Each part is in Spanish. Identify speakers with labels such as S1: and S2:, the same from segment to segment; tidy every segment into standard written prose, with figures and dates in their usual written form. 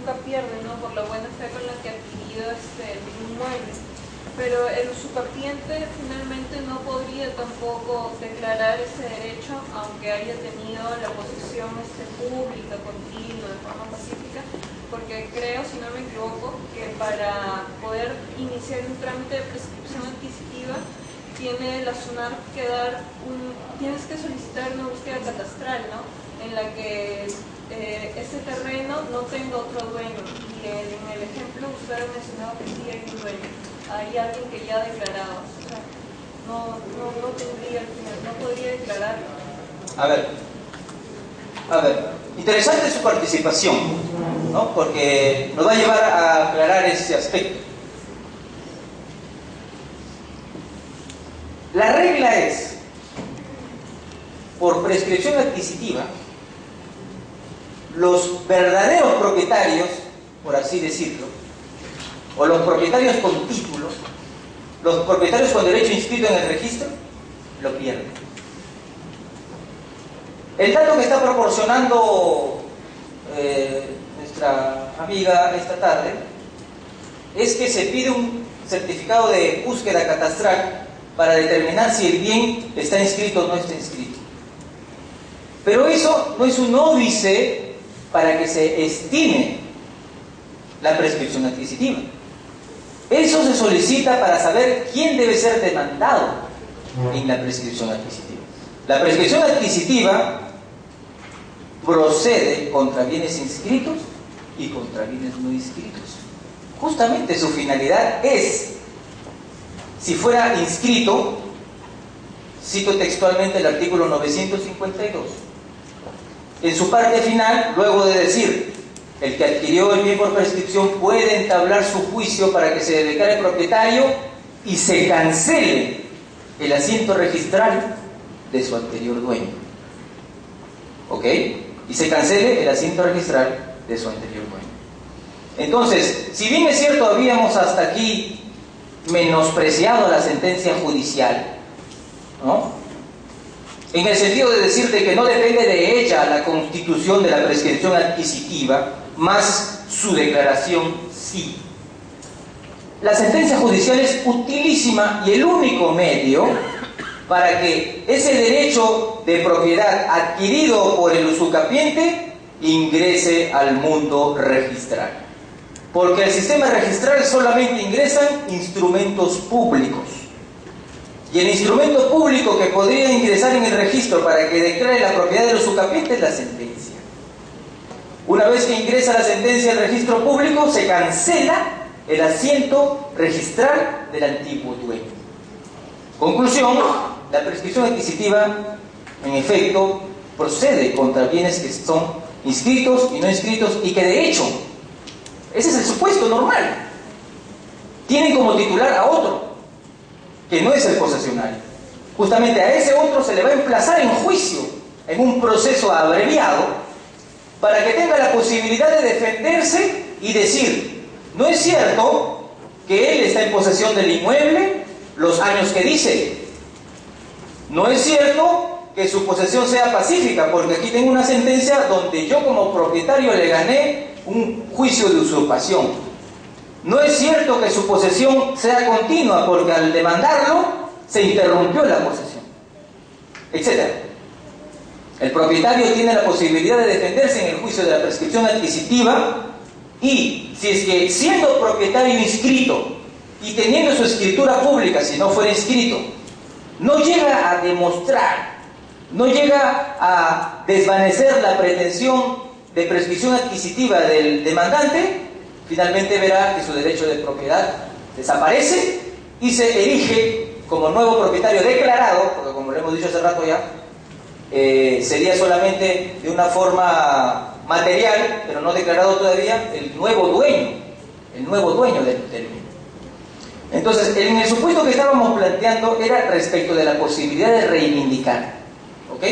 S1: nunca pierde, ¿no? Por la buena fe con la que ha adquirido el inmueble. Pero el usucapiente finalmente no podría tampoco declarar ese derecho, aunque haya tenido la posesión pública, continua, de forma pacífica, porque creo, si no me equivoco, que para poder iniciar un trámite de prescripción adquisitiva tiene la SUNAR que tienes que solicitar una búsqueda catastral, ¿no? En la que ese terreno no tenga otro dueño. Y en el ejemplo usted ha mencionado que sí hay un dueño. Hay alguien que ya ha declarado, o sea, no tendría al final, no podría declararlo.
S2: A ver, interesante su participación, ¿no? Porque nos va a llevar a aclarar ese aspecto. La regla es, por prescripción adquisitiva, los verdaderos propietarios, por así decirlo, o los propietarios con título, los propietarios con derecho inscrito en el registro, lo pierden. El dato que está proporcionando nuestra amiga esta tarde es que se pide un certificado de búsqueda catastral para determinar si el bien está inscrito o no está inscrito. Pero eso no es un óbice para que se estime la prescripción adquisitiva. Eso se solicita para saber quién debe ser demandado en la prescripción adquisitiva. La prescripción adquisitiva procede contra bienes inscritos y contra bienes no inscritos. Justamente su finalidad es, si fuera inscrito, cito textualmente el artículo 952, en su parte final, luego de decir: el que adquirió el bien por prescripción puede entablar su juicio para que se declare propietario y se cancele el asiento registral de su anterior dueño. ¿Ok? Y se cancele el asiento registral de su anterior dueño. Entonces, si bien es cierto, habíamos hasta aquí menospreciado la sentencia judicial, ¿no? En el sentido de decirte que no depende de ella la constitución de la prescripción adquisitiva, más su declaración sí. La sentencia judicial es utilísima y el único medio para que ese derecho de propiedad adquirido por el usucapiente ingrese al mundo registral. Porque al sistema registral solamente ingresan instrumentos públicos. Y el instrumento público que podría ingresar en el registro para que declare la propiedad del usucapiente es la sentencia. Una vez que ingresa la sentencia al registro público, se cancela el asiento registral del antiguo dueño. Conclusión: la prescripción adquisitiva, en efecto, procede contra bienes que son inscritos y no inscritos, y que de hecho, ese es el supuesto normal, tienen como titular a otro, que no es el posesionario. Justamente a ese otro se le va a emplazar en juicio, en un proceso abreviado, para que tenga la posibilidad de defenderse y decir: no es cierto que él está en posesión del inmueble los años que dice, no es cierto que su posesión sea pacífica, porque aquí tengo una sentencia donde yo como propietario le gané un juicio de usurpación. No es cierto que su posesión sea continua, porque al demandarlo se interrumpió la posesión, etc. El propietario tiene la posibilidad de defenderse en el juicio de la prescripción adquisitiva, y si es que, siendo propietario inscrito y teniendo su escritura pública, si no fuera inscrito, no llega a demostrar, no llega a desvanecer la pretensión de prescripción adquisitiva del demandante, finalmente verá que su derecho de propiedad desaparece y se erige como nuevo propietario declarado, porque como lo hemos dicho hace rato ya, sería solamente de una forma material, pero no declarado todavía, el nuevo dueño del bien. Entonces, en el supuesto que estábamos planteando era respecto de la posibilidad de reivindicar, ¿ok?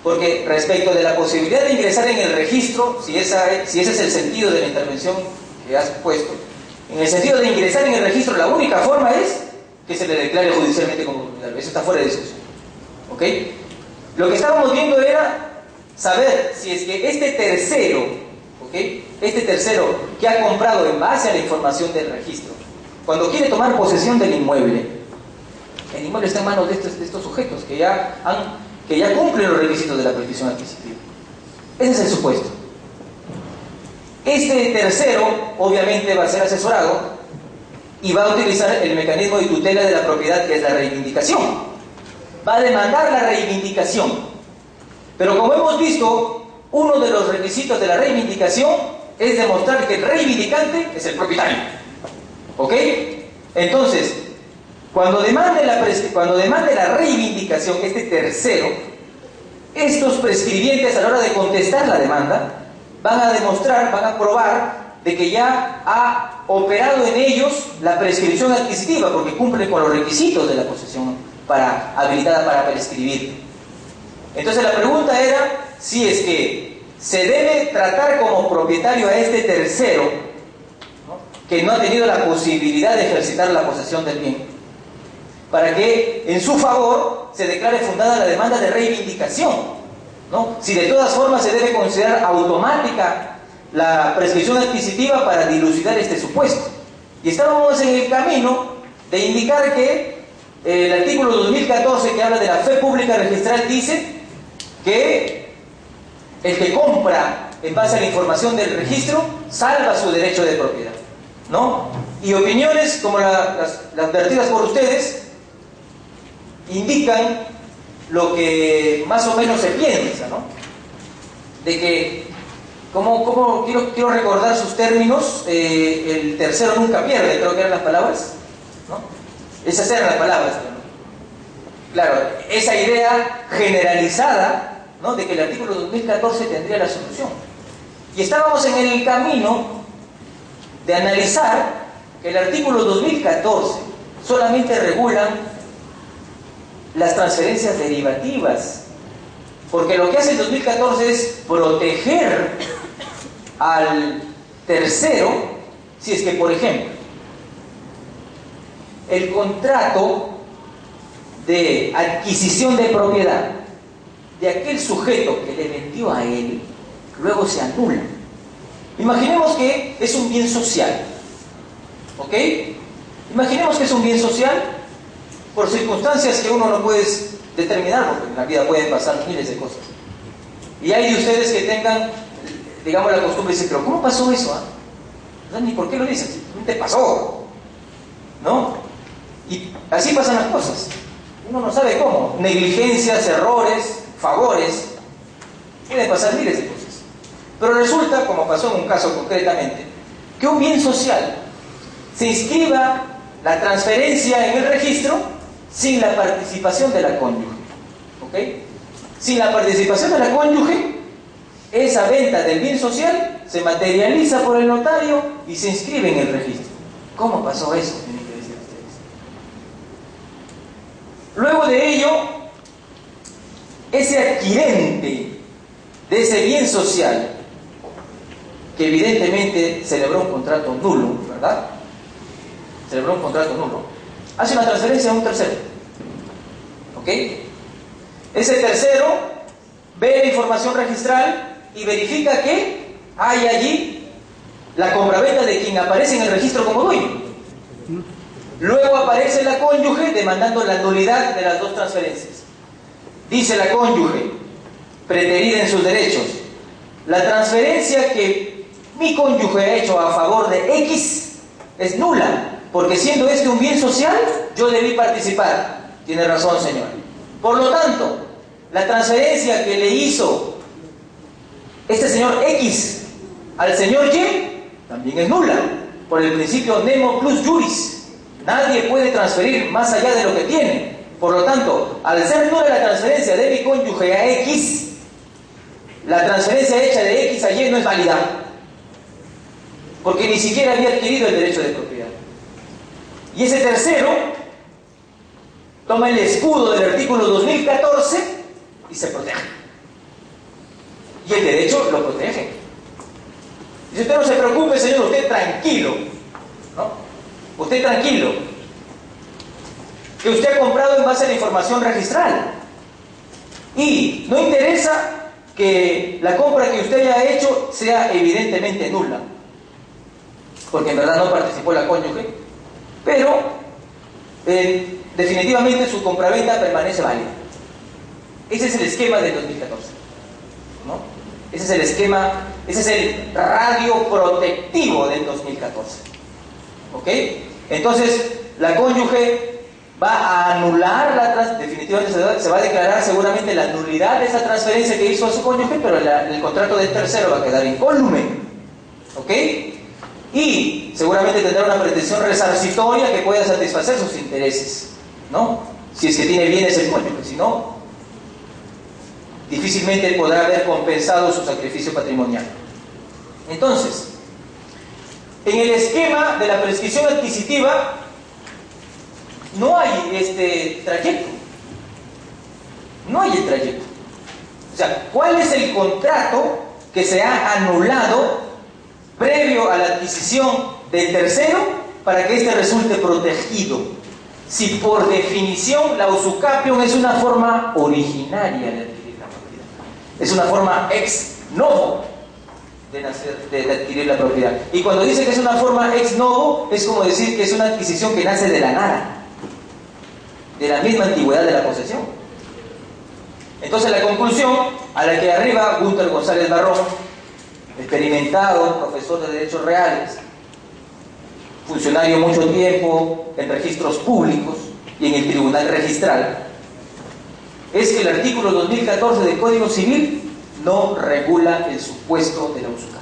S2: Porque respecto de la posibilidad de ingresar en el registro, si ese es el sentido de la intervención que has puesto, en el sentido de ingresar en el registro, la única forma es que se le declare judicialmente como propietario. Eso está fuera de discusión, ¿ok? Lo que estábamos viendo era saber si es que este tercero, ¿ok?, ¿ok? Este tercero que ha comprado en base a la información del registro, cuando quiere tomar posesión del inmueble, el inmueble está en manos de estos sujetos que ya cumplen los requisitos de la prescripción adquisitiva. Ese es el supuesto. Este tercero obviamente va a ser asesorado y va a utilizar el mecanismo de tutela de la propiedad, que es la reivindicación. Va a demandar la reivindicación. Pero como hemos visto, uno de los requisitos de la reivindicación es demostrar que el reivindicante es el propietario. ¿Ok? Entonces, cuando demande la reivindicación, este tercero, estos prescribientes a la hora de contestar la demanda van a probar de que ya ha operado en ellos la prescripción adquisitiva, porque cumple con los requisitos de la posesión habilitada para prescribir. Entonces la pregunta era si es que se debe tratar como propietario a este tercero, ¿no?, que no ha tenido la posibilidad de ejercitar la posesión del bien, para que en su favor se declare fundada la demanda de reivindicación, ¿no? Si de todas formas se debe considerar automática la prescripción adquisitiva para dilucidar este supuesto. Y estábamos en el camino de indicar que el artículo 2014, que habla de la fe pública registral, dice que el que compra en base a la información del registro salva su derecho de propiedad, ¿no? Y opiniones como las vertidas por ustedes indican lo que más o menos se piensa, ¿no? De que, quiero recordar sus términos, el tercero nunca pierde, creo que eran las palabras, ¿no? Esas eran las palabras, ¿no? Claro, esa idea generalizada, ¿no?, de que el artículo 2014 tendría la solución. Y estábamos en el camino de analizar que el artículo 2014 solamente regula las transferencias derivativas, porque lo que hace el 2014 es proteger al tercero si es que, por ejemplo, el contrato de adquisición de propiedad de aquel sujeto que le vendió a él luego se anula. Imaginemos que es un bien social, ¿ok? Imaginemos que es un bien social por circunstancias que uno no puede determinar, porque en la vida pueden pasar miles de cosas. Y hay de ustedes que tengan, digamos, la costumbre de decir, pero ¿cómo pasó eso? No, ni por qué lo dices, no te pasó, ¿no? Y así pasan las cosas. Uno no sabe cómo. Negligencias, errores, favores, pueden pasar miles de cosas. Pero resulta, como pasó en un caso concretamente, que un bien social se inscriba la transferencia en el registro sin la participación de la cónyuge, ¿ok? Sin la participación de la cónyuge, esa venta del bien social se materializa por el notario y se inscribe en el registro. ¿Cómo pasó eso? Tienen que decir ustedes. Luego de ello, ese adquirente de ese bien social, que evidentemente celebró un contrato nulo, ¿verdad? Celebró un contrato nulo, hace una transferencia a un tercero, ¿ok? Ese tercero ve la información registral y verifica que hay allí la compraventa de quien aparece en el registro como dueño. Luego aparece la cónyuge demandando la nulidad de las dos transferencias. Dice la cónyuge, preterida en sus derechos, la transferencia que mi cónyuge ha hecho a favor de X es nula, porque siendo este un bien social, yo debí participar. Tiene razón, señor. Por lo tanto, la transferencia que le hizo este señor X al señor Y también es nula, por el principio nemo plus juris. Nadie puede transferir más allá de lo que tiene. Por lo tanto, al ser nula la transferencia de mi cónyuge a X, la transferencia hecha de X a Y no es válida, porque ni siquiera había adquirido el derecho de propiedad. Y ese tercero toma el escudo del artículo 2014 y se protege. Y el derecho lo protege. Dice, usted no se preocupe, señor, usted tranquilo, ¿no? Usted tranquilo, que usted ha comprado en base a la información registral. Y no interesa que la compra que usted haya hecho sea evidentemente nula, porque en verdad no participó la cónyuge, pero definitivamente su compraventa permanece válida. Ese es el esquema del 2014, ¿no? Ese es el esquema, ese es el radio protectivo del 2014. ¿Ok? Entonces, la cónyuge va a anular definitivamente se va a declarar seguramente la nulidad de esa transferencia que hizo a su cónyuge, pero el contrato del tercero va a quedar incólume. ¿Ok? Y seguramente tendrá una pretensión resarcitoria que pueda satisfacer sus intereses, ¿no? Si es que tiene bienes el cónyuge, si no, difícilmente podrá haber compensado su sacrificio patrimonial. Entonces, en el esquema de la prescripción adquisitiva no hay este trayecto. No hay el trayecto. O sea, ¿cuál es el contrato que se ha anulado previo a la adquisición del tercero para que éste resulte protegido? Si por definición la usucapión es una forma originaria de adquirir la propiedad, es una forma ex novo de adquirir la propiedad. Y cuando dice que es una forma ex novo, es como decir que es una adquisición que nace de la nada, de la misma antigüedad de la posesión. Entonces la conclusión a la que arriba Gunter González Barrón, experimentado profesor de derechos reales, funcionario mucho tiempo en registros públicos y en el tribunal registral, es que el artículo 2014 del Código Civil no regula el supuesto de la usucapión.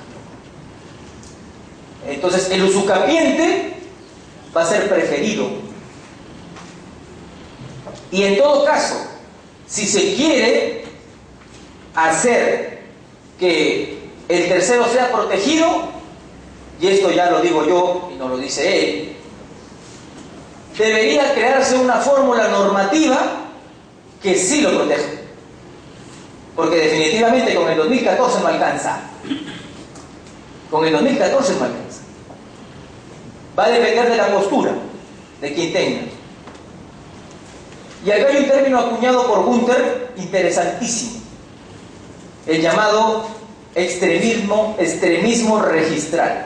S2: Entonces el usucapiente va a ser preferido, y en todo caso, si se quiere hacer que el tercero sea protegido, y esto ya lo digo yo y no lo dice él, debería crearse una fórmula normativa que sí lo proteja, porque definitivamente con el 2014 no alcanza. Con el 2014 no alcanza. Va a depender de la postura de quien tenga. Y acá hay un término acuñado por Gunter interesantísimo, el llamado extremismo registral.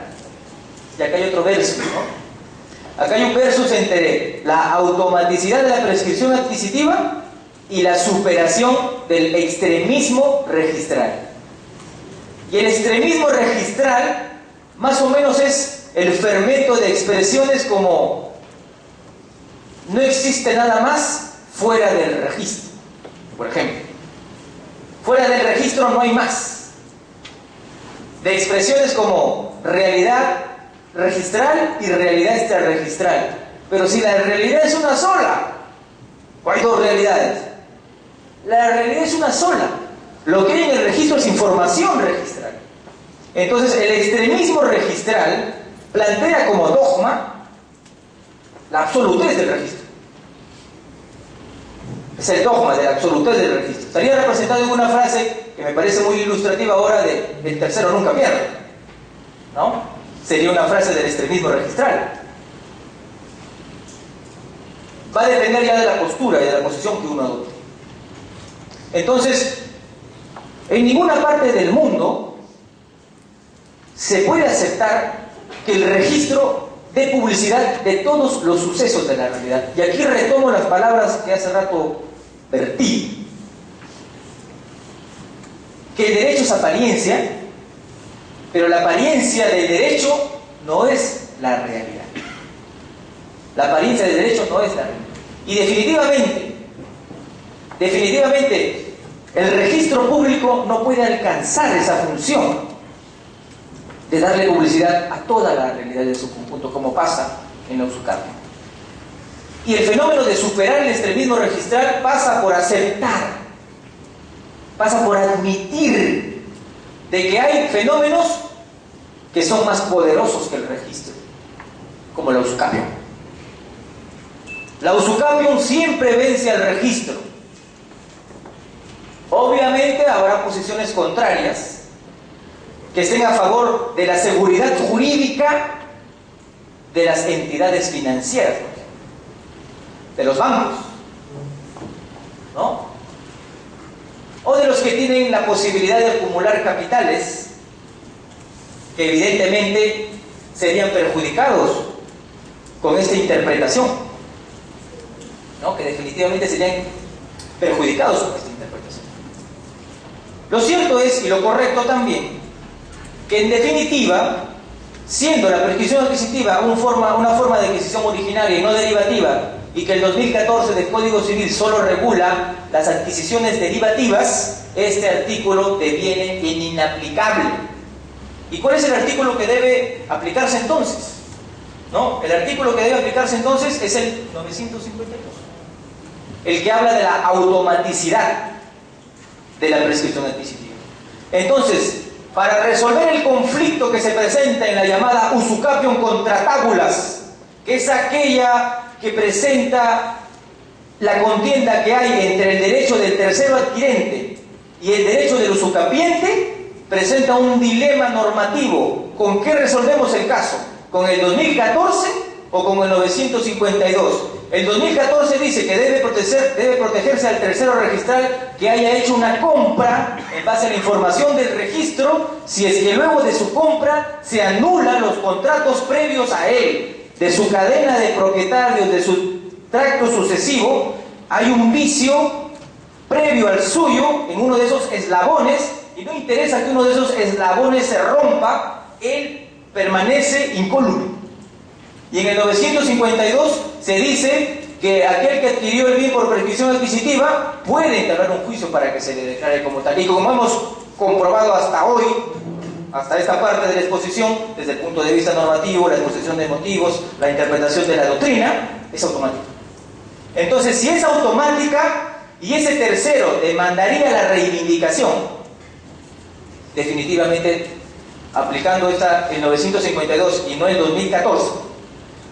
S2: Y acá hay otro versus, ¿no? Acá hay un versus entre la automaticidad de la prescripción adquisitiva y la superación del extremismo registral. Y el extremismo registral más o menos es el fermento de expresiones como no existe nada más fuera del registro. Por ejemplo, fuera del registro no hay más. De expresiones como realidad registral y realidad extrarregistral. Pero si la realidad es una sola, ¿o hay dos realidades? La realidad es una sola. Lo que hay en el registro es información registral. Entonces el extremismo registral plantea como dogma la absolutez del registro. Es el dogma de la absolutez del registro. Estaría representado en una frase que me parece muy ilustrativa ahora de el tercero nunca pierde, ¿no? Sería una frase del extremismo registral. Va a depender ya de la postura y de la posición que uno adopte. Entonces, en ninguna parte del mundo se puede aceptar que el registro dé publicidad de todos los sucesos de la realidad. Y aquí retomo las palabras que hace rato vertí. Que el derecho es apariencia, pero la apariencia del derecho no es la realidad. La apariencia del derecho no es la realidad. Y definitivamente, el registro público no puede alcanzar esa función de darle publicidad a toda la realidad de su conjunto, como pasa en la usucapión. Y el fenómeno de superar el extremismo registral pasa por aceptar, pasa por admitir de que hay fenómenos que son más poderosos que el registro, como la usucapión. La usucapión siempre vence al registro. Obviamente habrá posiciones contrarias que estén a favor de la seguridad jurídica de las entidades financieras, de los bancos, ¿no? o de los que tienen la posibilidad de acumular capitales, que evidentemente serían perjudicados con esta interpretación, ¿no? Que definitivamente serían perjudicados con esta interpretación. Lo cierto es, y lo correcto también, que en definitiva, siendo la prescripción adquisitiva una forma de adquisición originaria y no derivativa, y que el 2014 del Código Civil solo regula las adquisiciones derivativas, este artículo deviene inaplicable. ¿Y cuál es el artículo que debe aplicarse entonces? ¿No? El artículo que debe aplicarse entonces es el 952, el que habla de la automaticidad de la prescripción adquisitiva. Entonces, para resolver el conflicto que se presenta en la llamada usucapión contra tábulas, que es aquella que presenta la contienda que hay entre el derecho del tercero adquirente y el derecho del usucapiente, presenta un dilema normativo. ¿Con qué resolvemos el caso? ¿Con el 2014 o con el 952? El 2014 dice que debe protegerse al tercero registral que haya hecho una compra en base a la información del registro, si es que luego de su compra se anulan los contratos previos a él, de su cadena de propietarios, de su tracto sucesivo, hay un vicio previo al suyo en uno de esos eslabones, y no interesa que uno de esos eslabones se rompa, él permanece incólume. Y en el 952 se dice que aquel que adquirió el bien por prescripción adquisitiva puede entablar un juicio para que se le declare como tal. Y como hemos comprobado hasta hoy, hasta esta parte de la exposición, desde el punto de vista normativo, la exposición de motivos, la interpretación de la doctrina, es automática. Entonces, si es automática y ese tercero demandaría la reivindicación, definitivamente, aplicando el 952 y no el 2014,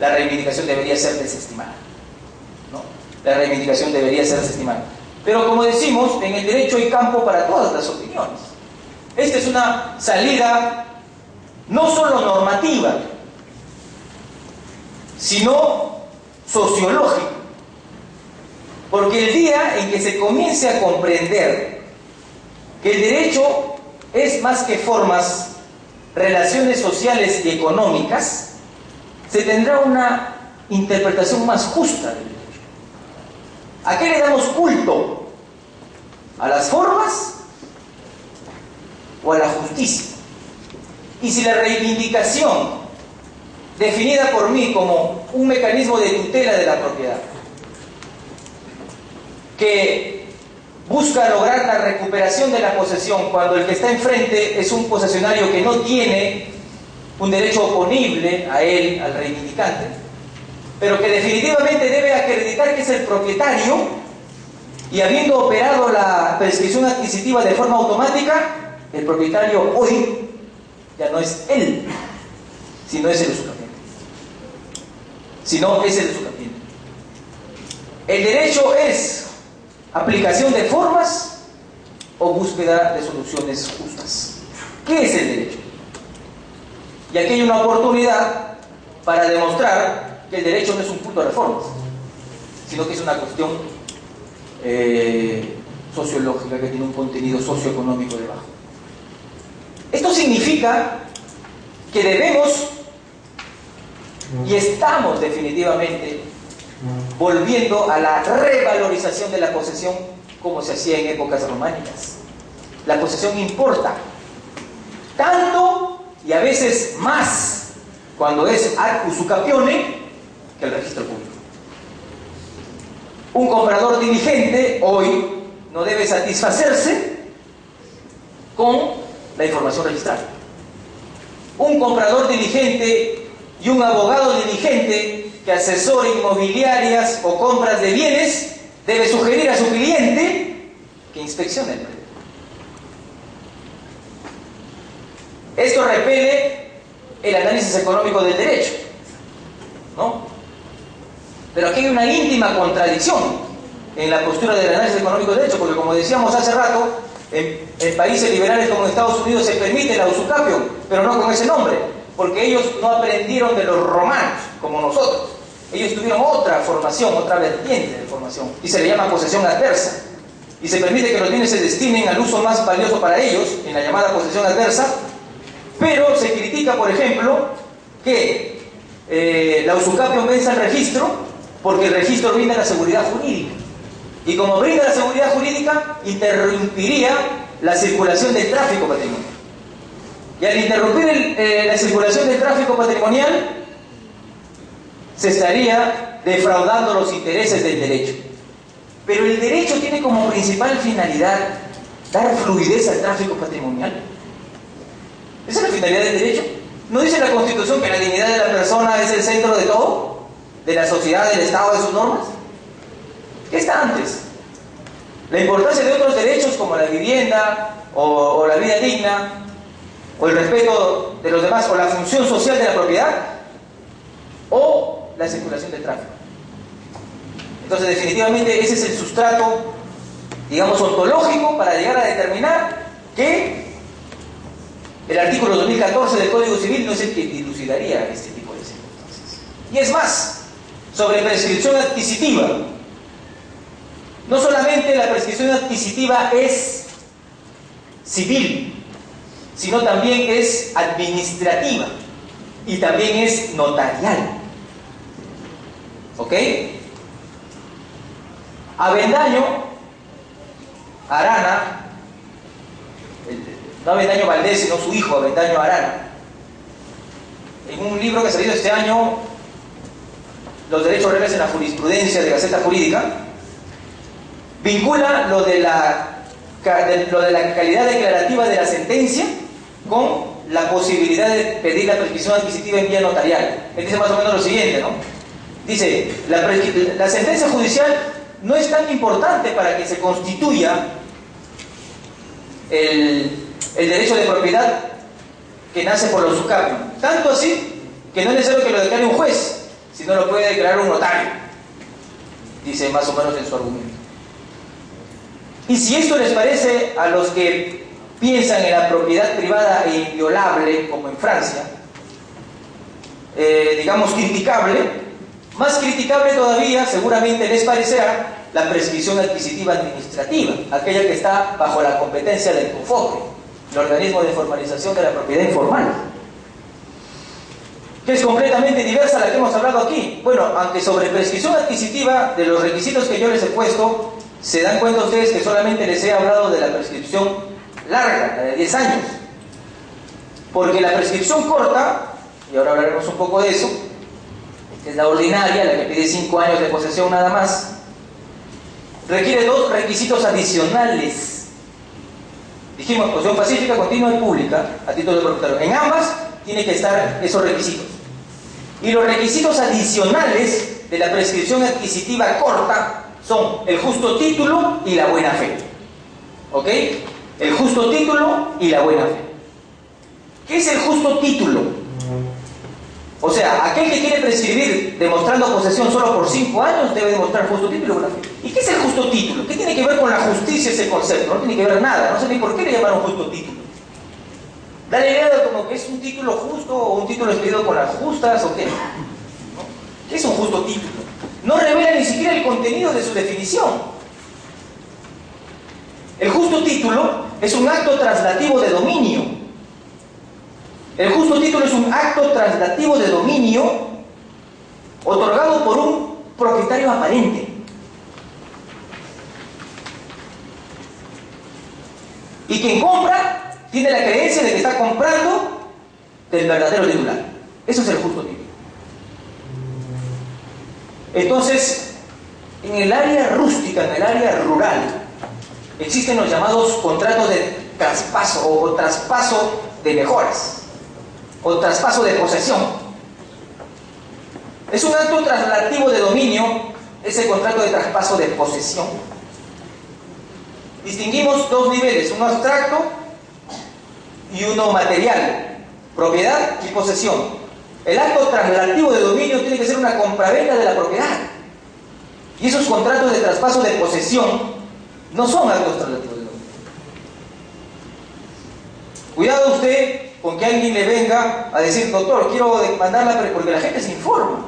S2: la reivindicación debería ser desestimada, ¿no? La reivindicación debería ser desestimada. Pero como decimos, en el derecho hay campo para todas las opiniones. Esta es una salida no solo normativa, sino sociológica. Porque el día en que se comience a comprender que el derecho es más que formas, relaciones sociales y económicas, se tendrá una interpretación más justa del derecho. ¿A qué le damos culto? ¿A las formas o a la justicia? Y si la reivindicación, definida por mí como un mecanismo de tutela de la propiedad, que busca lograr la recuperación de la posesión cuando el que está enfrente es un posesionario que no tiene un derecho oponible a él, al reivindicante, pero que definitivamente debe acreditar que es el propietario, y habiendo operado la prescripción adquisitiva de forma automática, el propietario hoy ya no es él, sino es el usucapiente. El derecho es aplicación de formas o búsqueda de soluciones justas. ¿Qué es el derecho? Y aquí hay una oportunidad para demostrar que el derecho no es un punto de reformas, sino que es una cuestión sociológica que tiene un contenido socioeconómico debajo. Esto significa que debemos y estamos definitivamente volviendo a la revalorización de la posesión como se hacía en épocas románicas. La posesión importa tanto y a veces más cuando es ad usucapione que el registro público. Un comprador diligente hoy no debe satisfacerse con la información registrada. Un comprador diligente y un abogado diligente que asesore inmobiliarias o compras de bienes debe sugerir a su cliente que inspeccione el predio. Esto repele el análisis económico del derecho, ¿no? Pero aquí hay una íntima contradicción en la postura del análisis económico del derecho, porque como decíamos hace rato, en países liberales como Estados Unidos se permite la usucapión, pero no con ese nombre, porque ellos no aprendieron de los romanos como nosotros. Ellos tuvieron otra formación, otra vertiente de formación, y se le llama posesión adversa. y se permite que los bienes se destinen al uso más valioso para ellos, en la llamada posesión adversa, pero se critica, por ejemplo, que la usucapión venza el registro, porque el registro brinda la seguridad jurídica. Y como brinda la seguridad jurídica, interrumpiría la circulación del tráfico patrimonial. Y al interrumpir la circulación del tráfico patrimonial, se estaría defraudando los intereses del derecho. Pero el derecho tiene como principal finalidad dar fluidez al tráfico patrimonial. ¿Esa es la finalidad del derecho? ¿No dice la Constitución que la dignidad de la persona es el centro de todo? ¿De la sociedad, del Estado, de sus normas? ¿Qué está antes? La importancia de otros derechos como la vivienda o la vida digna o el respeto de los demás o la función social de la propiedad o la circulación del tráfico. Entonces, definitivamente ese es el sustrato, digamos, ontológico para llegar a determinar que el artículo 2014 del Código Civil no es el que dilucidaría este tipo de circunstancias. Y es más, sobre prescripción adquisitiva. No solamente la prescripción adquisitiva es civil, sino también es administrativa y también es notarial. ¿Ok? Avendaño Arana, no Avendaño Valdés, sino su hijo Avendaño Arana, en un libro que ha salido este año, Los derechos reales en la jurisprudencia de Gaceta Jurídica, vincula lo de la calidad declarativa de la sentencia con la posibilidad de pedir la prescripción adquisitiva en vía notarial. Él dice más o menos lo siguiente, ¿no? Dice, la sentencia judicial no es tan importante para que se constituya el derecho de propiedad que nace por los usucapión. Tanto así que no es necesario que lo declare un juez, sino lo puede declarar un notario. Dice más o menos en su argumento. Y si esto les parece a los que piensan en la propiedad privada e inviolable, como en Francia, digamos criticable, más criticable todavía seguramente les parecerá la prescripción adquisitiva administrativa, aquella que está bajo la competencia del COFOPRE, el organismo de formalización de la propiedad informal, que es completamente diversa a la que hemos hablado aquí. Bueno, aunque sobre prescripción adquisitiva, de los requisitos que yo les he puesto, se dan cuenta ustedes que solamente les he hablado de la prescripción larga, la de 10 años. Porque la prescripción corta, y ahora hablaremos un poco de eso, que es la ordinaria, la que pide 5 años de posesión nada más, requiere 2 requisitos adicionales. Dijimos, posesión pacífica, continua y pública, a título de propietario. En ambas tiene que estar esos requisitos. Y los requisitos adicionales de la prescripción adquisitiva corta son el justo título y la buena fe. ¿Ok? El justo título y la buena fe. ¿Qué es el justo título? O sea, aquel que quiere prescribir demostrando posesión solo por 5 años debe demostrar justo título y buena fe. ¿Y qué es el justo título? ¿Qué tiene que ver con la justicia ese concepto? No tiene que ver nada. No sé ni por qué le llamaron justo título. Da la idea de como que es un título justo o un título expedido con las justas o qué. ¿No? ¿Qué es un justo título? No revela ni siquiera el contenido de su definición. El justo título es un acto traslativo de dominio. El justo título es un acto traslativo de dominio otorgado por un propietario aparente. Y quien compra tiene la creencia de que está comprando del verdadero titular. Eso es el justo título. Entonces, en el área rústica, en el área rural, existen los llamados contratos de traspaso o traspaso de mejoras o traspaso de posesión. Es un acto traslativo de dominio, ese contrato de traspaso de posesión. Distinguimos 2 niveles, uno abstracto y uno material, propiedad y posesión. El acto traslativo de dominio tiene que ser una compraventa de la propiedad. Y esos contratos de traspaso de posesión no son actos traslativos de dominio. Cuidado usted con que alguien le venga a decir, doctor, quiero demandarla, porque la gente se informa.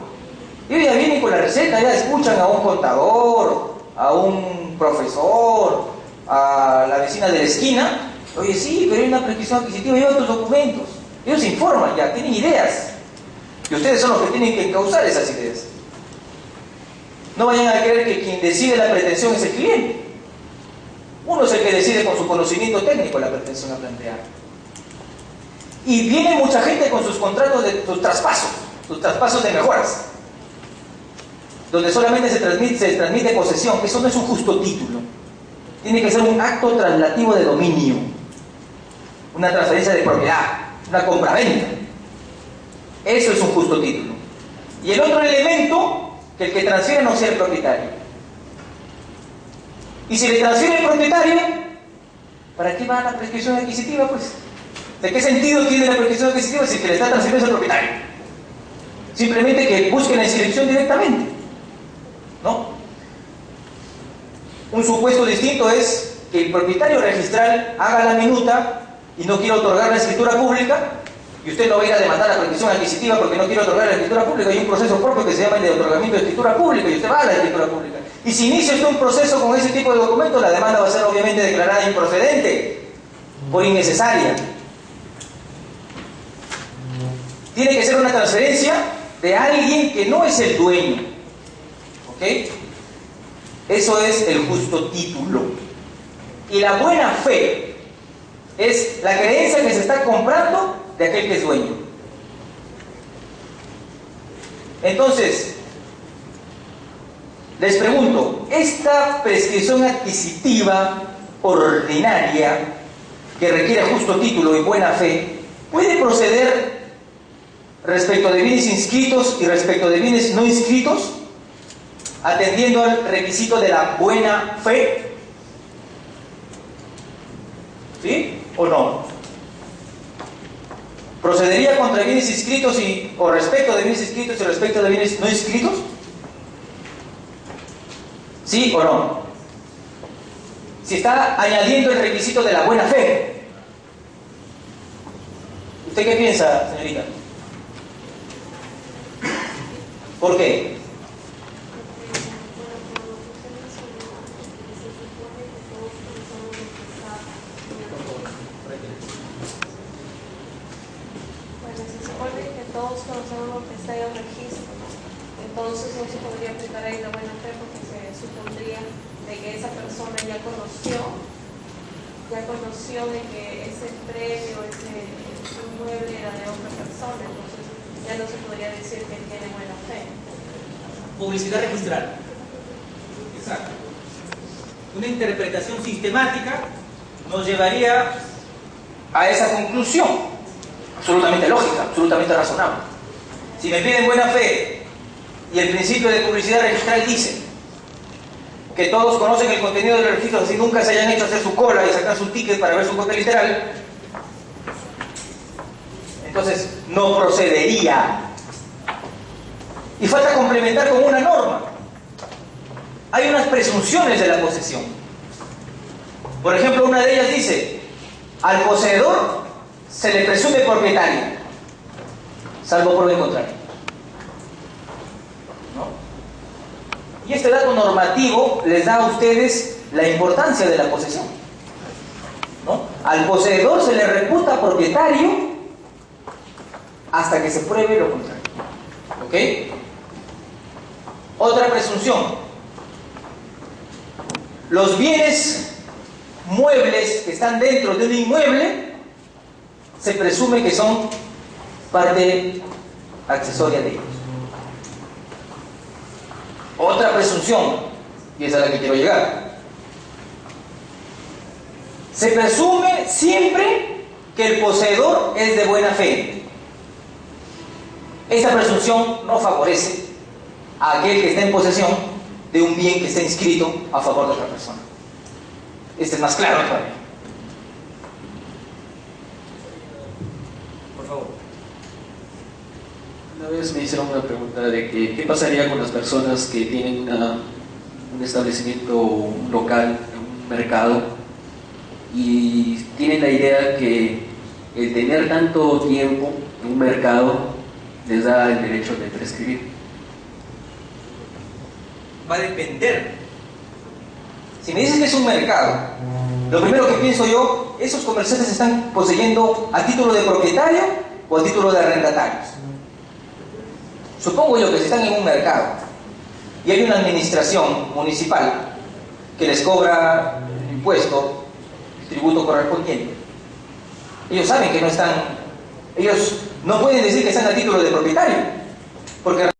S2: Y ya vienen con la receta, ya escuchan a un contador, a un profesor, a la vecina de la esquina, oye, sí, pero hay una prescripción adquisitiva, lleva tus documentos. Ellos se informan ya, tienen ideas. Y ustedes son los que tienen que encauzar esas ideas. No vayan a creer que quien decide la pretensión es el cliente. Uno es el que decide con su conocimiento técnico la pretensión a plantear. Y viene mucha gente con sus contratos, sus traspasos de mejoras, donde solamente se transmite posesión. Eso no es un justo título. Tiene que ser un acto traslativo de dominio, una transferencia de propiedad, una compraventa. Eso es un justo título. Y el otro elemento, que el que transfiere no sea el propietario. Y si le transfiere el propietario, ¿para qué va la prescripción adquisitiva, pues? ¿De qué sentido tiene la prescripción adquisitiva si el que le está transfiriendo es el propietario? Simplemente que busque la inscripción directamente, ¿no? Un supuesto distinto es que el propietario registral haga la minuta y no quiere otorgar la escritura pública, y usted no va a ir a demandar la prescripción adquisitiva porque no quiere otorgar la escritura pública. Hay un proceso propio que se llama el de otorgamiento de escritura pública, y usted va a la escritura pública. Y si inicia usted un proceso con ese tipo de documentos, la demanda va a ser obviamente declarada improcedente, por innecesaria. Tiene que ser una transferencia de alguien que no es el dueño. ¿Ok? Eso es el justo título. Y la buena fe es la creencia que se está comprando de aquel que es dueño. Entonces, les pregunto, esta prescripción adquisitiva ordinaria que requiere justo título y buena fe, ¿puede proceder respecto de bienes inscritos y respecto de bienes no inscritos, atendiendo al requisito de la buena fe? ¿Sí o no? ¿Procedería contra bienes inscritos o respecto de bienes inscritos y respecto de bienes no inscritos? ¿Sí o no? Si está añadiendo el requisito de la buena fe. ¿Usted qué piensa, señorita? ¿Por qué?
S1: Todos conocemos lo que está en el registro, entonces no se podría aplicar ahí la buena fe porque se supondría de que esa persona ya conoció de que ese predio, ese inmueble era de otra persona, entonces ya no se podría decir que tiene buena fe.
S3: Publicidad registral. Exacto. Una interpretación sistemática nos llevaría
S2: A esa conclusión. Absolutamente lógica, absolutamente razonable. Si me piden buena fe y el principio de publicidad registral dice que todos conocen el contenido del registro, así nunca se hayan hecho hacer su cola y sacar su ticket para ver su copia literal, entonces no procedería. Y falta complementar con una norma. Hay unas presunciones de la posesión. Por ejemplo, una de ellas dice: al poseedor se le presume propietario, salvo prueba en contrario. ¿No? Y este dato normativo les da a ustedes la importancia de la posesión. ¿No? Al poseedor se le reputa propietario hasta que se pruebe lo contrario. ¿Ok? Otra presunción: los bienes muebles que están dentro de un inmueble se presume que son parte accesoria de ellos. Otra presunción, y esa es a la que quiero llegar: se presume siempre que el poseedor es de buena fe. Esta presunción no favorece a aquel que está en posesión de un bien que está inscrito a favor de otra persona. Este es más claro todavía. Por favor.
S4: Una vez me hicieron una pregunta de que, ¿qué pasaría con las personas que tienen un establecimiento, un local, un mercado, y tienen la idea que el tener tanto tiempo en un mercado les da el derecho de prescribir?
S3: va a depender
S2: Si me dices que es un mercado, lo primero que pienso yo, esos comerciantes están poseyendo a título de propietario o a título de arrendatarios. Supongo yo que si están en un mercado y hay una administración municipal que les cobra impuesto, tributo correspondiente, ellos saben que no están, ellos no pueden decir que están a título de propietario, porque